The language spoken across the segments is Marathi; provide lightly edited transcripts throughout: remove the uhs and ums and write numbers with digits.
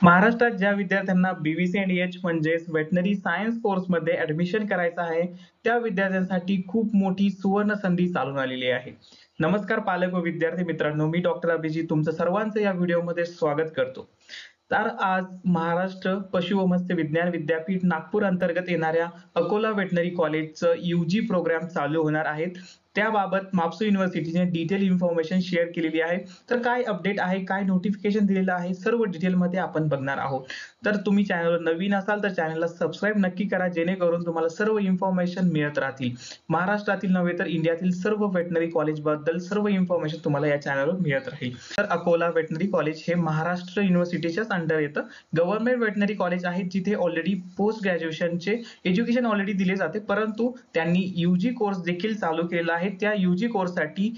महाराष्ट्रात ज्या विद्यार्थ्यांना BVC&EH म्हणजेच वेटनरी सायन्स कोर्समध्ये ऍडमिशन करायचं आहे त्या विद्यार्थ्यांसाठी खूप मोठी सुवर्ण संधी चालून आलेली आहे। नमस्कार पालक व विद्यार्थी मित्रांनो, मी डॉक्टर अभिजित तुमचं सर्वांचं या व्हिडिओमध्ये स्वागत करतो। तर आज महाराष्ट्र पशु व मत्स्य विज्ञान विद्यापीठ नागपूर अंतर्गत येणाऱ्या अकोला वेटनरी कॉलेजचं UG प्रोग्राम चालू होणार आहेत। त्याबाबत मापसू युनिव्हर्सिटीने डिटेल इन्फॉर्मेशन शेअर केलेली आहे। तर काय अपडेट आहे, काय नोटिफिकेशन दिलेलं आहे, सर्व डिटेलमध्ये आपण बघणार आहोत। तर तुम्ही चॅनलवर नवीन असाल तर चॅनलला सबस्क्राइब नक्की करा, जेणेकरून तुम्हाला सर्व इन्फॉर्मेशन मिळत राहतील। महाराष्ट्रातील नव्हे तर इंडियातील सर्व वेटनरी कॉलेज बद्दल सर्व इन्फॉर्मेशन तुम्हाला या चॅनलवर मिळत राहील। तर अकोला वेटनरी कॉलेज हे महाराष्ट्र युनिव्हर्सिटीच्याच अंडर येतं। गव्हर्नमेंट वेटनरी कॉलेज आहे जिथे ऑलरेडी पोस्ट ग्रॅज्युएशनचे एज्युकेशन ऑलरेडी दिले जाते, परंतु त्यांनी UG कोर्स देखील चालू केलेला आहे। त्या UG कोर्ससाठी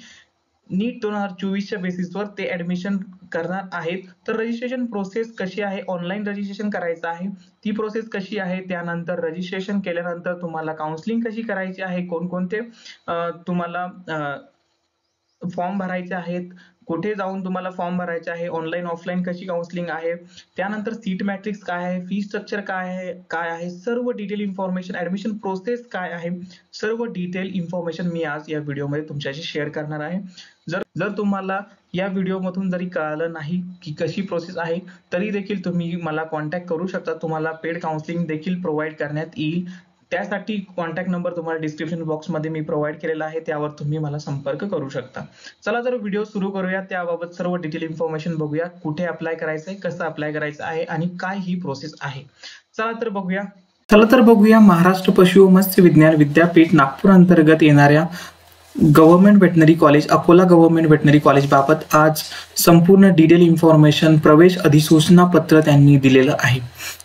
नीट 2024च्या बेसिसवर ते ऍडमिशन करणार आहेत। तर रजिस्ट्रेशन प्रोसेस कशी आहे, ऑनलाईन रजिस्ट्रेशन करायचं आहे, ती प्रोसेस कशी आहे, त्यानंतर रजिस्ट्रेशन केल्यानंतर तुम्हाला काउन्सिलिंग कशी करायची आहे, कोणकोणते तुम्हाला फॉर्म भरायचे आहेत, कुठे जाऊन तुम्हाला फॉर्म भरायचे आहे, ऑनलाईन ऑफलाईन कशी काउन्सिलिंग आहे, त्यानंतर सीट मॅट्रिक्स काय आहे, फी स्ट्रक्चर काय आहे, सर्व डिटेल इन्फॉर्मेशन, ऍडमिशन प्रोसेस काय आहे, सर्व डिटेल इन्फॉर्मेशन मी आज या व्हिडिओमध्ये तुमच्याशी शेअर करणार आहे। जर तुम्हाला या व्हिडिओमधून जरी कळालं नाही की कशी प्रोसेस आहे, तरी देखील तुम्ही मला कॉन्टॅक्ट करू शकता। तुम्हाला पेड काउन्सिलिंग देखील प्रोव्हाइड करण्यात येईल। त्यासाठी कॉन्टॅक्ट नंबर तुम्हाला डिस्क्रिप्शन बॉक्समध्ये मी प्रोव्हाइड केलेला आहे, त्यावर तुम्ही मला संपर्क करू शकता। चला तर व्हिडिओ सुरू करूया, त्याबाबत सर्व डिटेल इन्फॉर्मेशन बघूया, कुठे अप्लाय करायचं आहे, कसं अप्लाय करायचं आहे आणि काय ही प्रोसेस आहे। चला तर बघूया महाराष्ट्र पशु व मत्स्य विज्ञान विद्यापीठ नागपूर अंतर्गत येणाऱ्या government veterinary college Akola government veterinary college बाबत आज संपूर्ण डिटेल इन्फॉर्मेशन प्रवेश अधिसूचना पत्र त्यांनी दिलेलं आहे।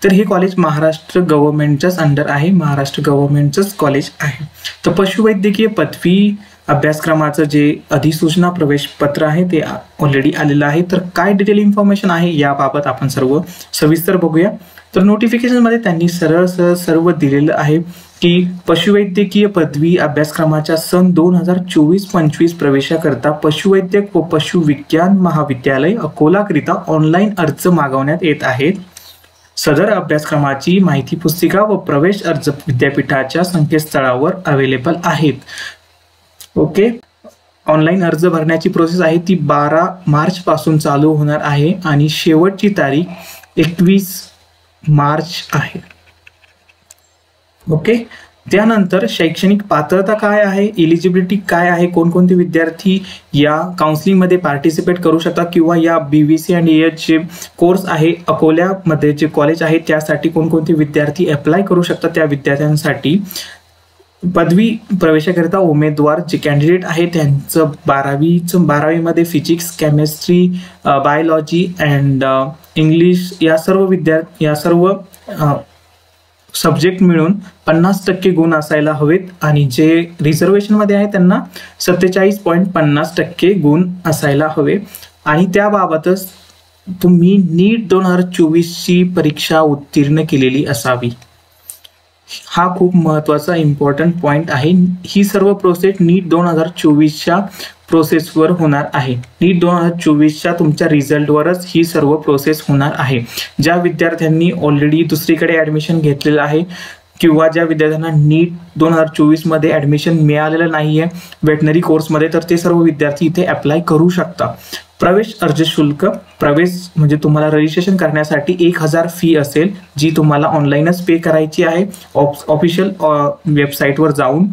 तर हे कॉलेज महाराष्ट्र गव्हर्नमेंटच्याच अंडर आहे, महाराष्ट्र गव्हर्नमेंटचंच कॉलेज आहे। तर पशुवैद्यकीय पदवी अभ्यासक्रमाचं जे अधिसूचना प्रवेश पत्र आहे ते ऑलरेडी आलेलं आहे। तर काय डिटेल इन्फॉर्मेशन आहे याबाबत आपण सर्व सविस्तर बघूया। तर नोटिफिकेशन मध्ये त्यांनी सरळ सर्व दिलेलं आहे की पशुवैद्यकीय पदवी अभ्यासक्रमाच्या सन 2024-25 प्रवेशाकरता पशुवैद्यक व पशुविज्ञान महाविद्यालय अकोलाकरिता ऑनलाईन अर्ज मागवण्यात येत आहेत। सदर अभ्यासक्रमाची माहिती पुस्तिका व प्रवेश अर्ज विद्यापीठाच्या संकेतस्थळावर अवेलेबल आहेत। ओके, ऑनलाईन अर्ज भरण्याची प्रोसेस आहे ती 12 मार्च पासून चालू होणार आहे आणि शेवटची तारीख 21 मार्च आहे। ओके, त्यानंतर शैक्षणिक पात्रता काय आहे, एलिजिबिलिटी काय आहे, कोणकोणते विद्यार्थी या काउन्सिलिंग मध्ये पार्टिसिपेट करू शकतात किंवा या BVC&EH जे कोर्स आहे अकोल्यामध्ये जे कॉलेज आहे त्यासाठी कोणकोणते विद्यार्थी अप्लाय करू शकतात, त्या विद्यार्थ्यांसाठी पदवी प्रवेशाकरिता उमेदवार जे कॅन्डिडेट आहे त्यांचं 12वी मध्ये physics, chemistry, biology and English या सर्व सब्जेक्ट मिळून 50% गुण असायला हवेत आणि जे रिझर्वेशन मध्ये आहे त्यांना 47.50% गुण असायला हवे आणि त्याबाबतच तुम्ही नीट 2024ची परीक्षा उत्तीर्ण केलेली असावी। हा खूप महत्त्वाचा इम्पॉर्टंट पॉइंट आहे। ही सर्व प्रोसेस नीट 2024च्या प्रोसेसवर होणार आहे। नीट 2024च्या तुमच्या रिझल्टवरच ही सर्व प्रोसेस होणार आहे। ज्या विद्यार्थ्यांनी ऑलरेडी दुसरीकडे ऍडमिशन घेतलेलं आहे किंवा ज्या विद्यार्थ्यांना नीट 2024 मध्ये ऍडमिशन मिळालेलं नाहीये वेटनरी कोर्समध्ये, तर ते सर्व विद्यार्थी इथे अप्लाय करू शकता। प्रवेश अर्ज शुल्क, प्रवेश म्हणजे तुम्हाला रजिस्ट्रेशन करण्यासाठी 1000 फी असेल, जी तुम्हाला ऑनलाईनच पे करायची आहे ऑफिशियल वेबसाईटवर जाऊन।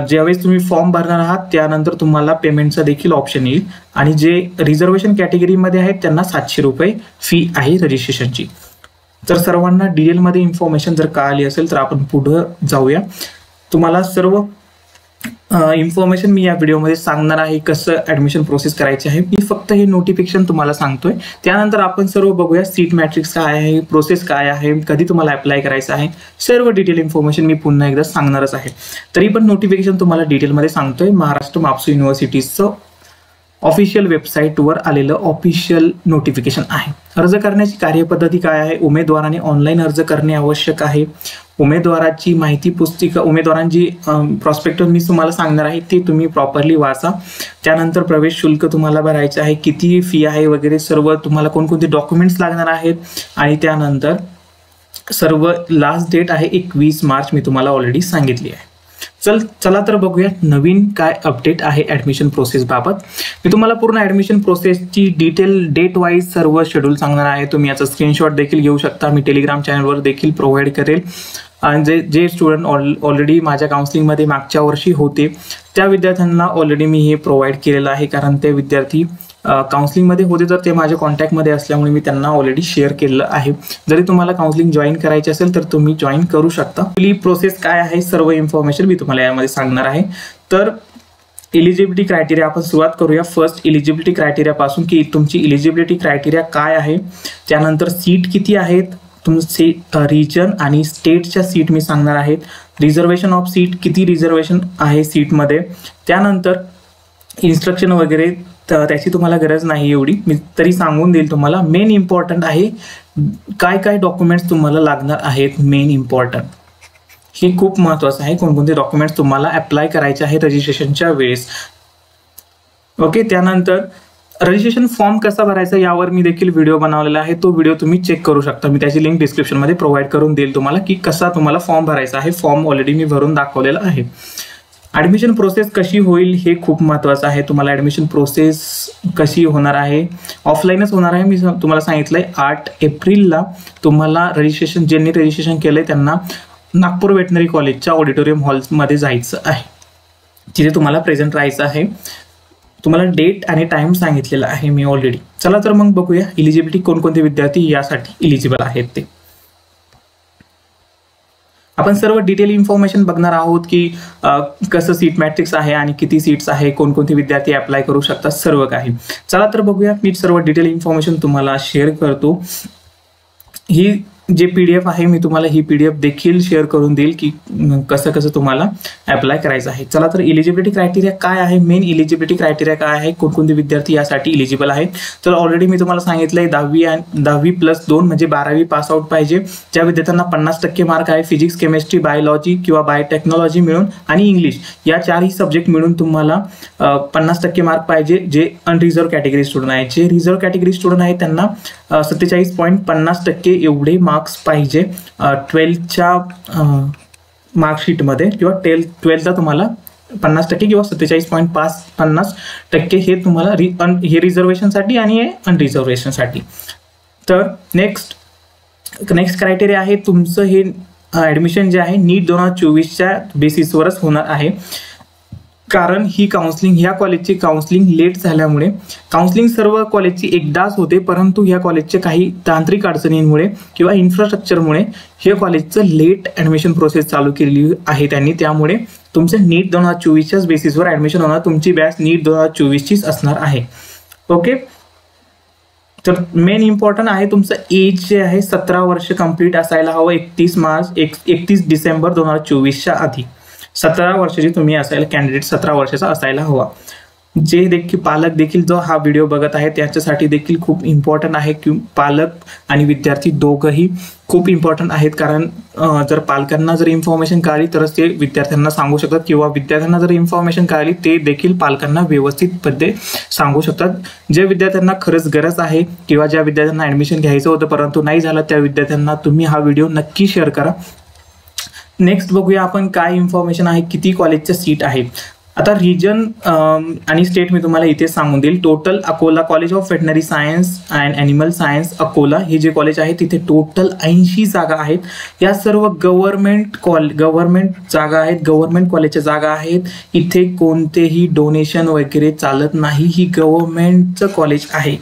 ज्यावेळेस तुम्ही फॉर्म भरणार आहात त्यानंतर तुम्हाला पेमेंटचा देखील ऑप्शन येईल आणि जे रिझर्वेशन कॅटेगरीमध्ये आहेत त्यांना 700 रुपये फी आहे रजिस्ट्रेशनची। तर सर्वांना डिटेलमध्ये इन्फॉर्मेशन जर कळाली असेल तर आपण पुढे जाऊया। तुम्हाला सर्व इन्फॉर्मेशन मी या व्हिडिओमध्ये सांगणार आहे कसं ऍडमिशन प्रोसेस करायची आहे। मी फक्त हे नोटिफिकेशन तुम्हाला सांगतोय, त्यानंतर आपण सर्व बघूया सीट मॅट्रिक्स काय आहे, प्रोसेस काय आहे, कधी तुम्हाला अप्लाय करायचं आहे, सर्व डिटेल इन्फॉर्मेशन मी पुन्हा एकदा सांगणारच आहे। तरी पण नोटिफिकेशन तुम्हाला डिटेलमध्ये सांगतोय। महाराष्ट्र मापसू युनिव्हर्सिटीचं ऑफिशियल वेबसाईटवर आलेलं ऑफिशियल नोटिफिकेशन आहे. अर्ज करण्याची कार्यपद्धती काय आहे? उमेदवाराने ऑनलाईन अर्ज करणे आवश्यक आहे. उमेदवाराची माहिती पुस्तिका, उमेदवारांची प्रॉस्पेक्टस मी तुम्हाला सांगणार आहे, ते तुम्ही प्रॉपरली वाचा. त्यानंतर प्रवेश शुल्क तुम्हाला भरायचे आहे, किती फी आहे वगैरे सर्व, तुम्हाला कोणकोणते डॉक्युमेंट्स लागणार आहेत, आणि त्यानंतर सर्व लास्ट डेट आहे 21 मार्च, मी तुम्हाला ऑलरेडी सांगितली आहे. चला तर बघूया नवीन काय अपडेट आहे ऍडमिशन प्रोसेस बाबत. मी तुम्हाला पूर्ण ऍडमिशन प्रोसेसची डिटेल डेट वाईज सर्व शेड्यूल सांगणार आहे. तुम्ही याचा स्क्रीनशॉट देखील घेऊ शकता. मी टेलिग्राम चॅनलवर देखील प्रोव्हाइड करेल. आणि जे स्टुडंट ऑलरेडी माझ्या काउन्सिलिंगमध्ये मागच्या वर्षी होते त्या विद्यार्थ्यांना ऑलरेडी मी हे प्रोव्हाइड केलेलं आहे, कारण ते विद्यार्थी काउन्सिलिंगमध्ये होते तर ते माझ्या कॉन्टॅक्टमध्ये असल्यामुळे मी त्यांना ऑलरेडी शेअर केलेलं आहे. जरी तुम्हाला काउन्सिलिंग जॉईन करायची असेल तर तुम्ही जॉईन करू शकता. आपली प्रोसेस काय आहे सर्व इन्फॉर्मेशन मी तुम्हाला यामध्ये सांगणार आहे. तर इलिजिबिलिटी क्रायटेरिया आपण सुरुवात करूया. फर्स्ट इलिजिबिलिटी क्रायटेरिया पासून, की तुमची इलिजिबिलिटी क्रायटेरिया काय आहे, त्यानंतर सीट किती आहेत, तुमचे रिजन आणि स्टेटच्या सीट मी सांगणार आहेत. रिझर्वेशन ऑफ सीट, किती रिझर्वेशन आहे सीटमध्ये, त्यानंतर इन्स्ट्रक्शन वगैरे त्याची तुम्हाला गरज नाही एवढी, मी तरी सांगून देईल तुम्हाला. मेन इम्पॉर्टंट आहे काय काय डॉक्युमेंट्स तुम्हाला लागणार आहेत. मेन इम्पॉर्टंट हे खूप महत्त्वाचं आहे, कोणकोणते डॉक्युमेंट्स तुम्हाला अप्लाय करायचे आहे रजिस्ट्रेशनच्या वेळेस. ओके, त्यानंतर रजिस्ट्रेशन फॉर्म कसा भरायचा यावर मी देखील व्हिडिओ बनवलेला आहे, तो व्हिडिओ तुम्ही चेक करू शकता. मी त्याची लिंक डिस्क्रिप्शनमध्ये प्रोव्हाइड करून देईल तुम्हाला, की कसा तुम्हाला फॉर्म भरायचा आहे. फॉर्म ऑलरेडी मी भरून दाखवलेला आहे. ॲडमिशन प्रोसेस कशी होईल हे खूप महत्त्वाचं आहे. तुम्हाला ॲडमिशन प्रोसेस कशी होणार आहे, ऑफलाईनच होणार आहे. मी तुम्हाला सांगितलं आहे 8 एप्रिलला तुम्हाला रजिस्ट्रेशन, ज्यांनी रजिस्ट्रेशन केलं आहे त्यांना नागपूर वेटनरी कॉलेजच्या ऑडिटोरियम हॉलमध्ये जायचं आहे. तिथे तुम्हाला प्रेझेंट राहायचं आहे. तुम्हाला डेट आणि टाइम सांगितलेला आहे मी ऑलरेडी. चला तर मग बघूया इलिजिबिलिटी कोणकोणते विद्यार्थी यासाठी इलिजिबल आहेत ते. आपण सर्व डिटेल इन्फॉर्मेशन बघणार आहोत, की कसं सीट मॅट्रिक्स आहे आणि किती सीट्स आहे, कोणकोणते विद्यार्थी अप्लाय करू शकतात, सर्व काही. चला तर बघूया. मी सर्व डिटेल इन्फॉर्मेशन तुम्हाला शेअर करतो. ही जे PDF आहे मी तुम्हाला ही PDF देखील शेअर करून देईल, की कसं कसं तुम्हाला अप्लाय करायचं आहे. चला तर इलिजिबिलिटी क्रायटेरिया काय आहे, मेन इलिजिबिलिटी क्रायटेरिया काय आहे, कोणकोणते विद्यार्थी यासाठी इलिजिबल आहेत. तर ऑलरेडी मी तुम्हाला सांगितलंय 10वी+2 म्हणजे 12वी पास आउट पाहिजे. ज्या विद्यार्थ्यांना 50% मार्क आहे फिजिक्स, केमिस्ट्री, बायोलॉजी किंवा बायोटेक्नॉलॉजी मिळून आणि इंग्लिश या 4ही सब्जेक्ट मिळून तुम्हाला 50% मार्क पाहिजे. जे अनरिझर्व कॅटेगरी स्टुडंट आहेत, जे रिझर्व कॅटेगरी स्टुडंट आहेत त्यांना 47.50% एवढे मार्क्स पाहिजे 12च्या मार्कशीटमध्ये, किंवा 12चा तुम्हाला 50% किंवा 47.50% हे तुम्हाला हे रिझर्वेशनसाठी आणि हे अनरिझर्वेशनसाठी. तर नेक्स्ट क्रायटेरिया आहे तुमचं हे ॲडमिशन जे आहे नीट 2024च्या बेसिसवरच होणार आहे. कारण ही काउन्सिलिंग, ह्या कॉलेजची काउन्सिलिंग लेट झाल्यामुळे, काउन्सिलिंग सर्व कॉलेजची एकदाच होते, परंतु ह्या कॉलेजचे काही तांत्रिक अडचणींमुळे किंवा इन्फ्रास्ट्रक्चरमुळे हे कॉलेजचं लेट ॲडमिशन प्रोसेस चालू केलेली आहे त्यांनी. त्यामुळे तुमचं नीट 2024च्याच बेसिसवर ॲडमिशन होणार. तुमची बॅच नीट 2024चीच असणार आहे. ओके, तर मेन इम्पॉर्टंट आहे तुमचं एज जे आहे 17 वर्ष कंप्लीट असायला हवं 31 डिसेंबर 2024च्या आधी. 17 वर्षाची तुम्ही असायला, कॅन्डिडेट 17 वर्षाचा असायला हवा. जे देखील पालक देखील जो हा व्हिडिओ बघत आहे त्याच्यासाठी देखील खूप इम्पॉर्टंट आहे, की पालक आणि विद्यार्थी दोघंही खूप इम्पॉर्टंट आहेत. कारण जर पालकांना जर इन्फॉर्मेशन कळाली तरच ते विद्यार्थ्यांना सांगू शकतात, किंवा विद्यार्थ्यांना जर इन्फॉर्मेशन कळाली ते देखील पालकांना व्यवस्थितपणे सांगू शकतात. ज्या विद्यार्थ्यांना खरंच गरज आहे किंवा ज्या विद्यार्थ्यांना ॲडमिशन घ्यायचं होतं परंतु नाही झालं, त्या विद्यार्थ्यांना तुम्ही हा व्हिडिओ नक्की शेअर करा. नेक्स्ट बघूया आपण काय इन्फॉर्मेशन आहे, किती कॉलेजच्या सीट आहेत. आता रिजन आणि स्टेट मी तुम्हाला इथे सांगून देईल. Total Akola college of veterinary science and animal science Akola हे जे कॉलेज आहे तिथे टोटल 80 जागा आहेत. या सर्व गव्हर्नमेंट जागा आहेत, गव्हर्नमेंट कॉलेजच्या जागा आहेत. इथे कोणतेही डोनेशन वगैरे चालत नाही. ही गव्हर्नमेंटचं कॉलेज आहे.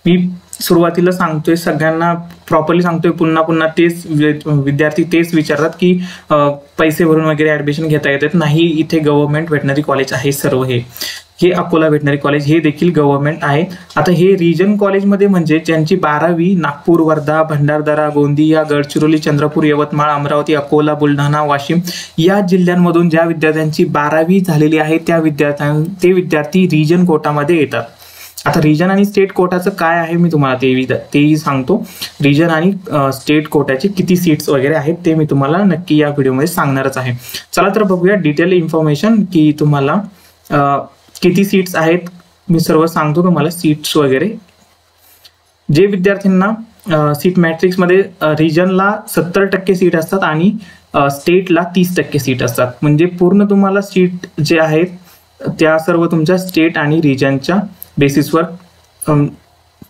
मी सुरुवातीला सांगतोय, सगळ्यांना प्रॉपरली सांगतोय, पुन्हा तेच विद्यार्थी तेच विचारतात की पैसे भरून वगैरे ॲडमिशन घेता येतात. नाही, इथे गव्हर्नमेंट वेटनरी कॉलेज आहे सर्व. हे अकोला वेटनरी कॉलेज हे देखील गव्हर्नमेंट आहे. आता हे रिजन कॉलेजमध्ये म्हणजे ज्यांची 12वी नागपूर, वर्धा, भंडारदरा, गोंदिया, गडचिरोली, चंद्रपूर, यवतमाळ, अमरावती, अकोला, बुलढाणा, वाशिम या जिल्ह्यांमधून ज्या विद्यार्थ्यांची 12वी झालेली आहे ते विद्यार्थी रिजन कोटामध्ये येतात. आता रिजन आणि स्टेट कोटाचं काय आहे मी तुम्हाला तेही सांगतो. रिजन आणि स्टेट कोटाचे किती सीट्स वगैरे आहेत ते मी तुम्हाला नक्की या व्हिडिओमध्ये सांगणारच आहे. चला तर बघूया डिटेल इन्फॉर्मेशन की तुम्हाला किती सीट्स आहेत. मी सर्व सांगतो तुम्हाला सीट्स वगैरे. जे विद्यार्थ्यांना सीट मॅट्रिक्समध्ये रिजनला 70% सीट असतात आणि स्टेटला 30% सीट असतात. म्हणजे पूर्ण तुम्हाला सीट जे आहेत त्या सर्व तुमच्या स्टेट आणि रिजनच्या बेसिसवर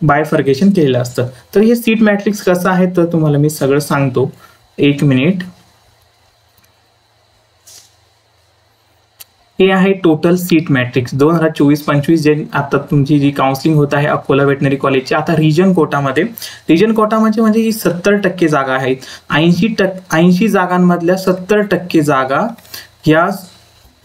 बायफर्केशन केलेलं असतं. तर हे सीट मॅट्रिक्स कसं आहे तर तुम्हाला मी सगळं सांगतो. 1 मिनिट. हे आहे टोटल सीट मॅट्रिक्स 2024-25 जे आता तुमची जी काउन्सिलिंग होत आहे अकोला वेटनरी कॉलेजची. आता रिजन कोटामध्ये म्हणजे ही 70% जागा आहेत. 80 जागांमधल्या 70% जागा या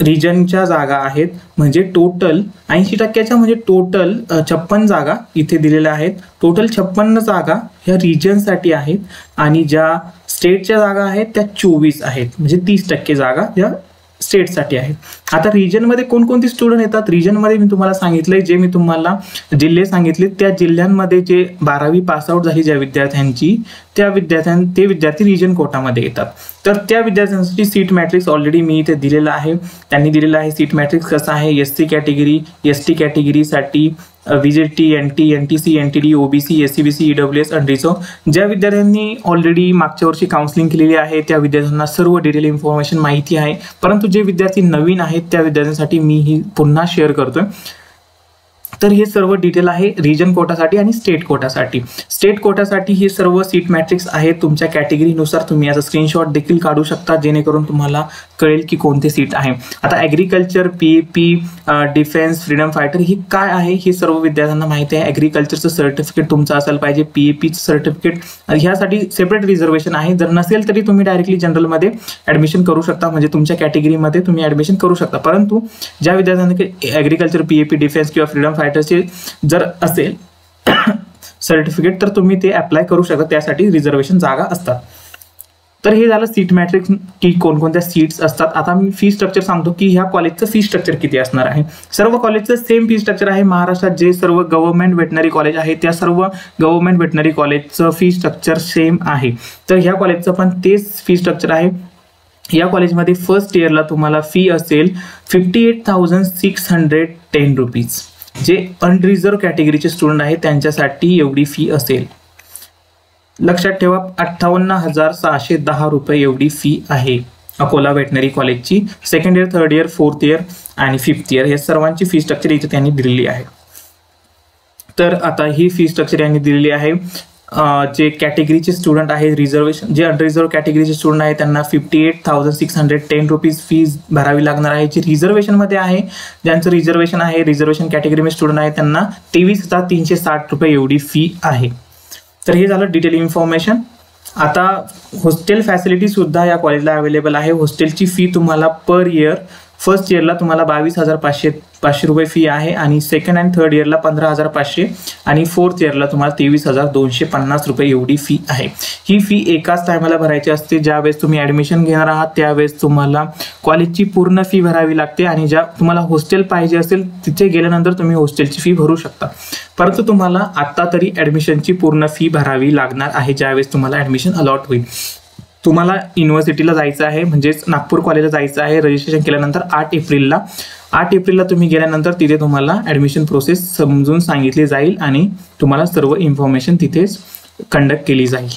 रिजनच्या जागा आहेत. म्हणजे टोटल 80%च्या म्हणजे टोटल 56 जागा इथे दिलेल्या आहेत. टोटल 56 जागा ह्या रिजनसाठी आहेत आणि ज्या स्टेटच्या जागा आहेत त्या 24 आहेत. म्हणजे 30% जागा या स्टेटसाठी आहेत. आता रिजनमध्ये कोणकोणते स्टुडंट येतात. रिजनमध्ये मी तुम्हाला सांगितलंय, जे मी तुम्हाला जिल्हे सांगितले त्या जिल्ह्यांमध्ये जे 12वी पासआउट झाली ज्या विद्यार्थ्यांची ते विद्यार्थी रिजन कोटामध्ये येतात. तर त्या विद्यार्थ्यांसाठी सीट मॅट्रिक्स ऑलरेडी मी इथे दिलेला आहे. त्यांनी दिलेला आहे सीट मॅट्रिक्स कसं आहे. SC category, ST कॅटेगरीसाठी VJT, NT, NTC, NTD, OBC, SCBC, EWS आणि रिझर्व्ह. ज्या विद्यार्थ्यांनी ऑलरेडी मागच्या वर्षी काउन्सिलिंग केलेली आहे त्या विद्यार्थ्यांना सर्व डिटेल इन्फॉर्मेशन माहिती आहे. परंतु जे विद्यार्थी नवीन आहेत त्या विद्यार्थ्यांसाठी मी ही पुन्हा शेअर करतोय. तर हे सर्व डिटेल आहे रिजन कोटासाठी आणि स्टेट कोटासाठी. स्टेट कोटासाठी हे सर्व सीट मॅट्रिक्स आहेत. तुमच्या कॅटेगरीनुसार तुम्ही याचा स्क्रीनशॉट देखील काढू शकता जेणेकरून तुम्हाला कळेल की कोणते सीट आहे. आता agriculture, PAP, defence, freedom fighter ही काय आहे हे सर्व विद्यार्थ्यांना माहिती आहे. ॲग्रिकल्चरचं सर्टिफिकेट तुमचं असायला पाहिजे. PAPचं सर्टिफिकेट ह्यासाठी सेपरेट रिझर्वेशन आहे. जर नसेल तरी तुम्ही डायरेक्टली जनरलमध्ये ॲडमिशन करू शकता. म्हणजे तुमच्या कॅटेगरीमध्ये तुम्ही ॲडमिशन करू शकता. परंतु ज्या विद्यार्थ्यांना ॲग्रिकल्चर, PAP, डिफेन्स किंवा फ्रीडम फायटरचे जर असेल सर्टिफिकेट तर तुम्ही ते अप्लाय करू शकता. त्यासाठी रिझर्वेशन जागा असतात. तर हे झालं सीट मॅट्रिक्स की कोणकोणत्या सीट्स असतात. आता मी फी स्ट्रक्चर सांगतो की ह्या कॉलेजचं फी स्ट्रक्चर किती असणार आहे. सर्व कॉलेजचं सेम फी स्ट्रक्चर आहे. महाराष्ट्रात जे सर्व गव्हर्नमेंट वेटनरी कॉलेज आहे त्या सर्व गव्हर्नमेंट वेटनरी कॉलेजचं फी स्ट्रक्चर सेम आहे. तर ह्या कॉलेजचं पण तेच फी स्ट्रक्चर आहे. या कॉलेजमध्ये फर्स्ट इयरला तुम्हाला फी असेल 58,610 रुपीज. जे अनरिझर्व कॅटेगरीचे स्टुडंट आहेत त्यांच्यासाठी एवढी फी असेल. लक्षात ठेवा 58,610 रुपये एवढी फी आहे अकोला वेटनरी कॉलेजची. Second year, third year, fourth year आणि फिफ्थ इयर हे सर्वांची फी स्ट्रक्चर इथे त्यांनी दिलेली आहे. तर आता ही फी स्ट्रक्चर यांनी दिलेली आहे. जे कॅटेगरीचे स्टुडंट आहेत रिझर्वेशन, जे अनरिझर्व कॅटेगरीचे स्टुडंट आहेत त्यांना 58,610 रुपीज फीज भरावी लागणार आहे. जे रिझर्वेशनमध्ये आहे, ज्यांचं रिझर्वेशन आहे, रिझर्वेशन कॅटेगरीमध्ये स्टुडंट आहे त्यांना 23,360 रुपये एवढी फी आहे. तर हे झालं डिटेल इन्फॉर्मेशन. आता हॉस्टेल फॅसिलिटी सुद्धा या कॉलेजला अवेलेबल आहे. हॉस्टेलची फी तुम्हाला पर इयर फर्स्ट इयरला तुम्हाला 22,500 रुपये फी आहे आणि सेकंड अँड थर्ड इयरला 15,500 आणि फोर्थ इयरला तुम्हाला 23,250 रुपये एवढी फी आहे. ही फी एकाच टायमाला भरायची असते. ज्यावेळेस तुम्ही ॲडमिशन घेणार आहात त्यावेळेस तुम्हाला कॉलेजची पूर्ण फी भरावी लागते आणि ज्या तुम्हाला हॉस्टेल पाहिजे असेल तिथे गेल्यानंतर तुम्ही हॉस्टेलची फी भरू शकता. परंतु तुम्हाला आत्ता तरी ॲडमिशनची पूर्ण फी भरावी लागणार आहे ज्यावेळेस तुम्हाला ॲडमिशन अलॉट होईल. तुम्हाला युनिव्हर्सिटीला जायचं आहे म्हणजेच नागपूर कॉलेजला जायचं आहे. रजिस्ट्रेशन केल्यानंतर 8 एप्रिलला तुम्ही गेल्यानंतर तिथे तुम्हाला ॲडमिशन प्रोसेस समजून सांगितली जाईल आणि तुम्हाला सर्व इन्फॉर्मेशन तिथेच कंडक्ट केली जाईल.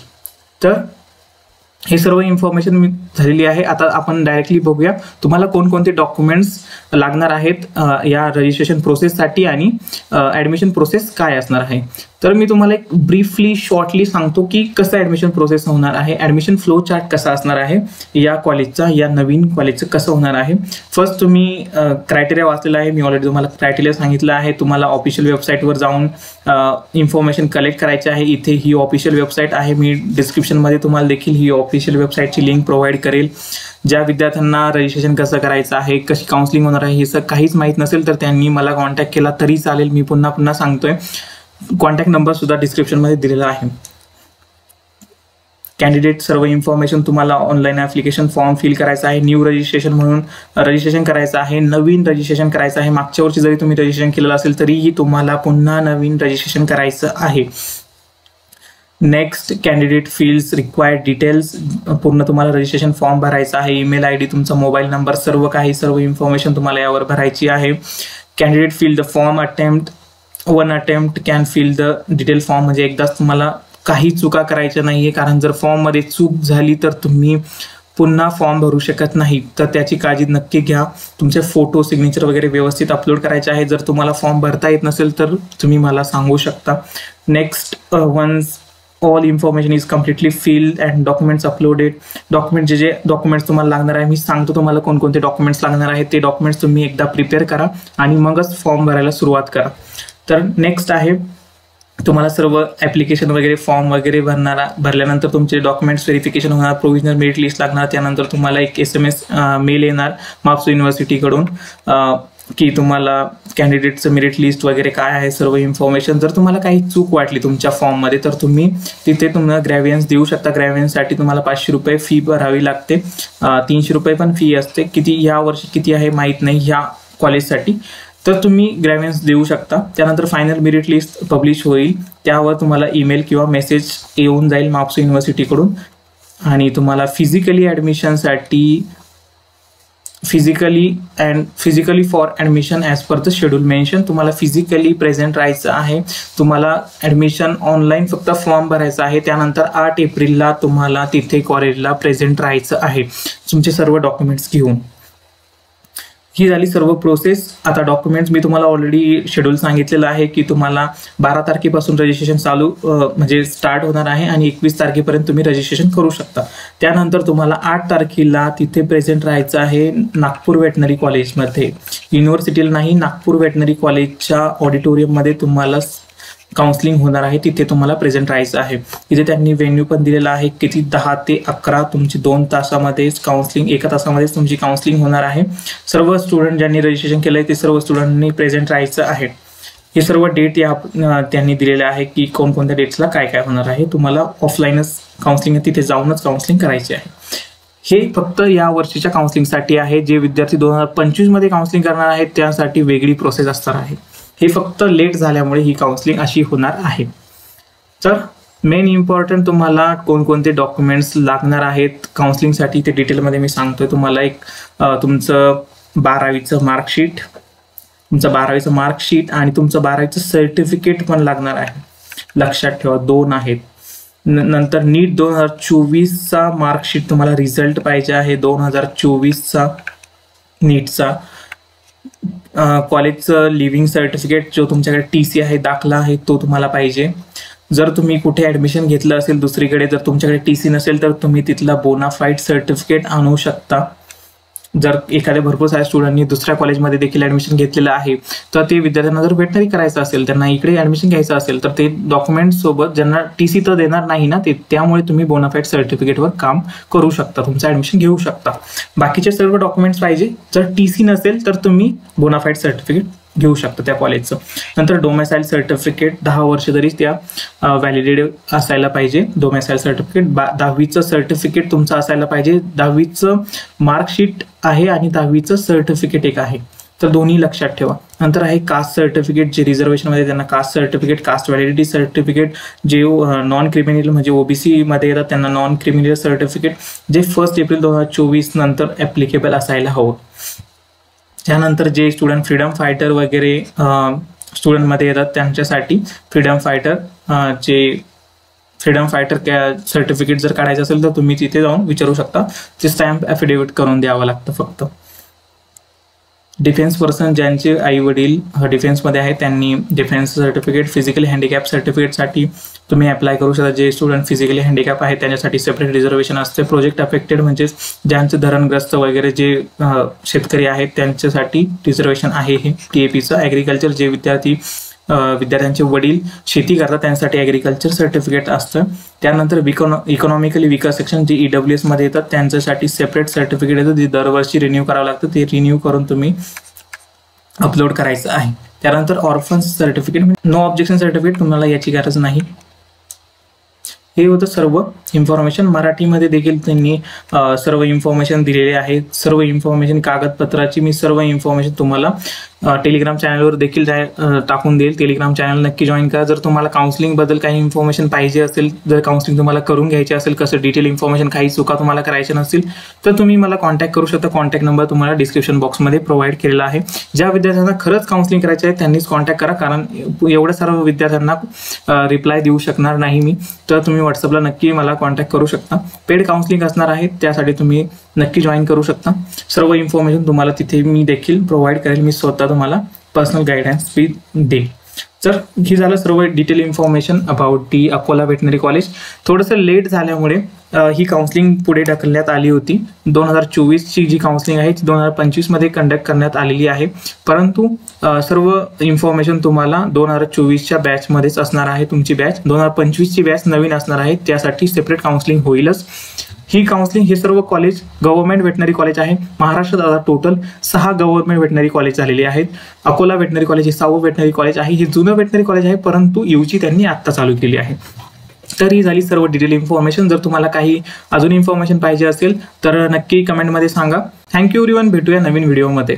तर हे सर्व इन्फॉर्मेशन मी झालेली आहे. आता आपण डायरेक्टली बघूया तुम्हाला कोणकोणते डॉक्युमेंट्स लागणार आहेत या रजिस्ट्रेशन प्रोसेससाठी आणि ॲडमिशन प्रोसेस काय असणार आहे. तर मी तुम्हाला एक ब्रीफली शॉर्टली सांगतो की कसं ॲडमिशन प्रोसेस होणार आहे. ॲडमिशन फ्लो चार्ट कसा असणार आहे या कॉलेजचा, या नवीन कॉलेजचं कसं होणार आहे. फर्स्ट तुम्ही क्रायटेरिया वाचलेला आहे. मी ऑलरेडी तुम्हाला क्रायटेरिया सांगितलं आहे. तुम्हाला ऑफिशियल वेबसाईटवर जाऊन इन्फॉर्मेशन कलेक्ट करायची आहे. इथे ही ऑफिशियल वेबसाईट आहे. मी डिस्क्रिप्शनमध्ये तुम्हाला देखील ही ऑफिशियल वेबसाईटची लिंक प्रोव्हाइड करेल. ज्या विद्यार्थ्यांना रजिस्ट्रेशन कसं करायचं आहे, कशी काउन्सिलिंग होणार आहे हे सर काहीच माहीत नसेल तर त्यांनी मला कॉन्टॅक्ट केला तरी चालेल. मी पुन्हा सांगतोय. कॉन्टॅक्ट नंबर सुद्धा डिस्क्रिप्शनमध्ये दिलेला आहे. कॅन्डिडेट सर्व इन्फॉर्मेशन तुम्हाला ऑनलाईन ॲप्लिकेशन फॉर्म फिल करायचा आहे. न्यू रजिस्ट्रेशन म्हणून रजिस्ट्रेशन करायचं आहे. नवीन रजिस्ट्रेशन करायचं आहे. मागच्या वर्षी जरी तुम्ही रजिस्ट्रेशन केलेलं असेल तरीही तुम्हाला पुन्हा नवीन रजिस्ट्रेशन करायचं आहे. Next, candidate fields required details. पूर्ण तुम्हाला रजिस्ट्रेशन फॉर्म भरायचा आहे. ईमेल आयडी, तुमचा मोबाईल नंबर, सर्व इन्फॉर्मेशन तुम्हाला यावर भरायची आहे. Candidate fill the form one attempt can fill the detail form. म्हणजे एकदाच तुम्हाला काही चुका करायच्या नाहीये, कारण जर फॉर्ममध्ये चूक झाली तर तुम्ही पुन्हा फॉर्म भरू शकत नाही. तर त्याची काळजी नक्की घ्या. तुमचे फोटो, सिग्नेचर वगैरे व्यवस्थित अपलोड करायचे आहे. जर तुम्हाला फॉर्म भरता येत नसेल तर तुम्ही मला सांगू शकता. Next, once all information is completely filled and documents uploaded. जे डॉक्युमेंट्स तुम्हाला लागणार आहे, मी सांगतो तुम्हाला कोणकोणते डॉक्युमेंट्स लागणार आहेत. ते डॉक्युमेंट्स तुम्ही एकदा प्रिपेअर करा आणि मगच फॉर्म भरायला सुरुवात करा. तर नेक्स्ट आहे, तुम्हाला सर्व ॲप्लिकेशन वगैरे फॉर्म वगैरे भरल्यानंतर तुमचे डॉक्युमेंट्स व्हेरिफिकेशन होणार. प्रोव्हिजनल मेरिट लिस्ट लागणार. त्यानंतर तुम्हाला एक SMS मेल येणार मार्क्स युनिव्हर्सिटीकडून की तुम्हाला कॅन्डिडेटचं मेरिट लिस्ट वगैरे काय आहे, सर्व इन्फॉर्मेशन. जर तुम्हाला काही चूक वाटली तुमच्या फॉर्ममध्ये तर तुम्ही तिथे तुम्हाला ग्रॅव्हियन्स देऊ शकता. ग्रॅव्हियन्ससाठी तुम्हाला 500 रुपये फी भरावी लागते. 300 रुपये पण फी असते. या वर्षी किती आहे माहीत नाही ह्या कॉलेजसाठी. तर तुम्ही ग्रॅव्हियन्स देऊ शकता. त्यानंतर फायनल मेरिट लिस्ट पब्लिश होईल. त्यावर तुम्हाला ईमेल किंवा मेसेज येऊन जाईल मार्क्स युनिव्हर्सिटीकडून. आणि तुम्हाला physically for admission as per the schedule mention. तुम्हाला फिजिकली प्रेझेंट राहायचं आहे. तुम्हाला ॲडमिशन ऑनलाईन फक्त फॉर्म भरायचा आहे. त्यानंतर 8 एप्रिलला तुम्हाला तिथे कॉलेजला प्रेझेंट राहायचं आहे तुमचे सर्व डॉक्युमेंट्स घेऊन. ही झाली सर्व प्रोसेस. आता डॉक्युमेंट्स मी तुम्हाला ऑलरेडी शेड्यूल सांगितलेलं आहे की तुम्हाला 12 तारखेपासून रजिस्ट्रेशन म्हणजे स्टार्ट होणार आहे आणि 21 तारखेपर्यंत तुम्ही रजिस्ट्रेशन करू शकता. त्यानंतर तुम्हाला 8 तारखेला तिथे प्रेझेंट राहायचं आहे नागपूर वेटनरी कॉलेजमध्ये. युनिव्हर्सिटीला नाही, नागपूर वेटनरी कॉलेजच्या ऑडिटोरियममध्ये तुम्हाला काउन्सिलिंग होणार आहे. तिथे तुम्हाला प्रेझेंट राहायचं आहे. तिथे त्यांनी व्हेन्यू पण दिलेला आहे. किती 10 ते 11 तुमची 2 तासामध्येच काउन्सिलिंग, 1 तासामध्येच तुमची काउन्सिलिंग होणार आहे. सर्व स्टुडंट ज्यांनी रजिस्ट्रेशन केलं आहे ते सर्व स्टुडंटनी प्रेझेंट राहायचं आहे. हे सर्व डेट त्यांनी दिलेले आहे की कोणकोणत्या डेट्सला काय काय होणार आहे. तुम्हाला ऑफलाईनच काउन्सिलिंग, तिथे जाऊनच काउन्सिलिंग करायची आहे. हे फक्त या वर्षीच्या काउन्सिलिंगसाठी आहे. जे विद्यार्थी 2025 मध्ये काउन्सिलिंग करणार आहेत त्यासाठी वेगळी प्रोसेस असणार आहे. हे फक्त लेट झाल्यामुळे ही काउन्सिलिंग अशी होणार आहे. तर मेन इम्पॉर्टंट तुम्हाला कोणकोणते डॉक्युमेंट्स लागणार आहेत काउन्सिलिंगसाठी ते डिटेलमध्ये मी सांगतोय तुम्हाला. एक तुमचं 12वीचं मार्कशीट आणि तुमचं 12वीचं सर्टिफिकेट पण लागणार आहे. लक्षात ठेवा 2 आहेत. नंतर नीट 2024चा मार्कशीट तुम्हाला रिझल्ट पाहिजे आहे. 2024चा नीटचा. कॉलेजचं लिव्हिंग सर्टिफिकेट, जो तुमच्याकडे TC आहे, दाखला आहे, तो तुम्हाला पाहिजे. जर तुम्ही कुठे ॲडमिशन घेतलं असेल दुसरीकडे, जर तुमच्याकडे TC नसेल तर तुम्ही तिथला बोनाफाईड सर्टिफिकेट आणू शकता. जर एखाद्या भरपूर साऱ्या स्टुडंटनी दुसऱ्या कॉलेजमध्ये देखील ॲडमिशन घेतलेलं आहे तर ते विद्यार्थ्यांना जर वेटनरी करायचं असेल, त्यांना इकडे ॲडमिशन घ्यायचं असेल तर ते डॉक्युमेंट सोबत, ज्यांना TC तर देणार नाही ना ते, त्यामुळे तुम्ही बोनाफाईड सर्टिफिकेटवर काम करू शकता, तुमचं ॲडमिशन घेऊ शकता. बाकीचे सर्व डॉक्युमेंट्स पाहिजे. जर TC नसेल तर तुम्ही बोनाफाईड सर्टिफिकेट घेऊ शकता त्या कॉलेजचं. नंतर डोमेसाईल सर्टिफिकेट 10 वर्ष तरी त्या व्हॅलिडेड असायला पाहिजे. डोमेसाईल सर्टिफिकेट 10वीचं सर्टिफिकेट तुमचं असायला पाहिजे. 10वीचं मार्कशीट आहे आणि 10वीचं सर्टिफिकेट एक आहे. तर दोन्ही लक्षात ठेवा. नंतर आहे कास्ट सर्टिफिकेट, जे रिझर्वेशनमध्ये त्यांना caste certificate, caste validity certificate. जे नॉन क्रिमिनल म्हणजे OBC मध्ये येतात त्यांना नॉन क्रिमिनल सर्टिफिकेट, जे 1 एप्रिल 2024 नंतर ॲप्लिकेबल असायला हवं. त्यानंतर जे स्टुडंट फ्रीडम फायटर वगैरे स्टुडंटमध्ये येतात त्यांच्यासाठी फ्रीडम फायटर सर्टिफिकेट जर काढायचं असेल तर तुम्ही तिथे जाऊन विचारू शकता. ते स्टॅम्प ॲफिडेविट करून द्यावं लागतं फक्त. डिफेन्स पर्सन ज्यांचे आई वडील डिफेन्समध्ये आहेत त्यांनी डिफेन्स सर्टिफिकेट. फिजिकली हँडिकॅप सर्टिफिकेटसाठी तुम्ही अप्लाय करू शकता. जे स्टुडंट फिजिकली हँडिकॅप आहेत त्यांच्यासाठी सेपरेट रिझर्वेशन असते. प्रोजेक्ट अफेक्टेड म्हणजे ज्यांचे धरणग्रस्त वगैरे जे शेतकरी आहेत त्यांच्यासाठी रिझर्वेशन आहे हे TAPचं. ॲग्रिकल्चर, जे विद्यार्थ्यांचे वडील शेती करतात त्यांच्यासाठी ॲग्रिकल्चर सर्टिफिकेट असतं. त्यानंतर इकॉनॉमिकली विकर सेक्शन, जे EWS मध्ये येतात त्यांच्यासाठी सेपरेट सर्टिफिकेट येतं, जे दरवर्षी रिन्यू करावं लागतं. ते रिन्यू करून तुम्ही अपलोड करायचं आहे. त्यानंतर orphans certificate, no objection certificate, तुम्हाला याची गरज नाही. हे होतं सर्व इन्फॉर्मेशन. मराठीमध्ये देखील त्यांनी सर्व इन्फॉर्मेशन दिलेले आहे. सर्व इन्फॉर्मेशन कागदपत्राची मी सर्व इन्फॉर्मेशन तुम्हाला टेलिग्राम चॅनलवर देखील टाकून देईल. टेलिग्राम चॅनल नक्की जॉईन करा. जर तुम्हाला काउन्सिलिंग बद्दल काही इन्फॉर्मेशन पाहिजे असेल, जर काउन्सिलिंग तुम्हाला करून घ्यायची असेल, कसं डिटेल इन्फॉर्मेशन, काही चुका तुम्हाला करायच्या नसतील तर तुम्ही मला कॉन्टॅक्ट करू शकता. कॉन्टॅक्ट नंबर तुम्हाला डिस्क्रिप्शन बॉक्समध्ये प्रोव्हाइड केलेला आहे. ज्या विद्यार्थ्यांना खरंच काउन्सिलिंग करायचे आहे त्यांनीच कॉन्टॅक्ट करा, कारण एवढ्या सर्व विद्यार्थ्यांना रिप्लाय देऊ शकणार नाही मी. तर तुम्ही व्हॉट्सअपला नक्की मला कॉन्टॅक्ट करू शकता. पेड काउन्सिलिंग असणार आहे, त्यासाठी तुम्ही नक्की जॉईन करू शकता. सर्व इन्फॉर्मेशन तुम्हाला तिथे मी देखील प्रोव्हाइड करेल. मी स्वतः तुम्हाला पर्सनल गायडन्स फी देईल. तर ही झालं सर्व detail information about the Akola veterinary college. थोडंसं लेट झाल्यामुळे ही काउन्सिलिंग पुढे ढकलण्यात आली होती. 2024ची जी काउन्सिलिंग आहे ती 2025 मध्ये कंडक्ट करण्यात आलेली आहे. परंतु सर्व इन्फॉर्मेशन तुम्हाला 2024च्या बॅचमध्येच असणार आहे. तुमची बॅच 2025ची बॅच नवीन असणार आहे, त्यासाठी सेपरेट काउन्सिलिंग होईलच. ही काउन्सिलिंग हे सर्व कॉलेज गव्हर्नमेंट वेटनरी कॉलेज आहे. महाराष्ट्रात आता टोटल 6 गव्हर्नमेंट वेटनरी कॉलेज झालेली आहेत. अकोला वेटनरी कॉलेज हे 6वं वेटनरी कॉलेज आहे. हे जुनं वेटनरी कॉलेज आहे, परंतु यूजी त्यांनी आत्ता चालू केली आहे. तर ही झाली सर्व डिटेल इन्फॉर्मेशन. जर तुम्हाला काही अजून इन्फॉर्मेशन पाहिजे असेल तर नक्की कमेंटमध्ये सांगा. Thank you everyone. भेटूया नवीन व्हिडिओमध्ये.